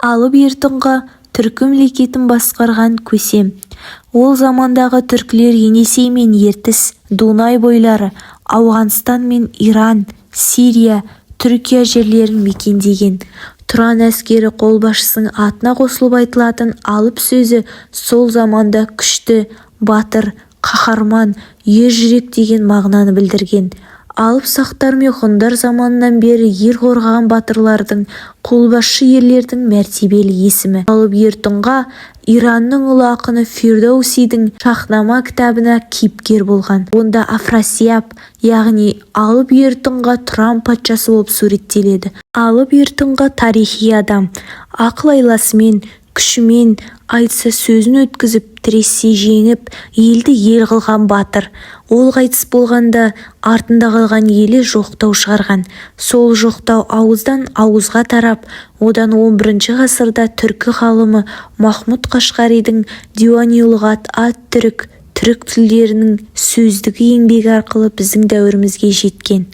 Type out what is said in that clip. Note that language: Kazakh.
алып ертіңға түркі мемлекетін басқарған көсем. Ол замандағы түркілер Енесей мен Ертіс, Дунай бойлары, Ауғанстан мен Иран, Сирия, Түркия жерлерін мекендеген. Тұран әскері қолбасшысының атына қосылып айтылатын алып сөзі сол заманда күшті, батыр, қаһарман, ержүрек деген мағынаны білдірген. Алып сақтар мен ғұндар заманынан бері ер қорғаған батырлардың, қолбасшы ерлердің мәртебелі есімі. Алып ертұнға Иранның ұлы ақыны Фирдоусидің Шахнама кітабына кейіпкер болған. Онда Афрасияп, яғни алып ертұнға Тұран патшасы болып суреттеледі. Алып ертұнға тарихи адам, ақыл айласымен, күшімен айтса сөзін өткізіп, тірессе жеңіп, елді ел қылған батыр. Ол қайтыс болғанда артында қалған елі жоқтау шығарған. Сол жоқтау ауыздан ауызға тарап, одан 11 ғасырда түркі ғалымы Махмұд Қашқаридің Диуани-ул-Лұғат ат-түрік, түрік тілдерінің сөздігі еңбегі арқылы біздің дәуірімізге жеткен.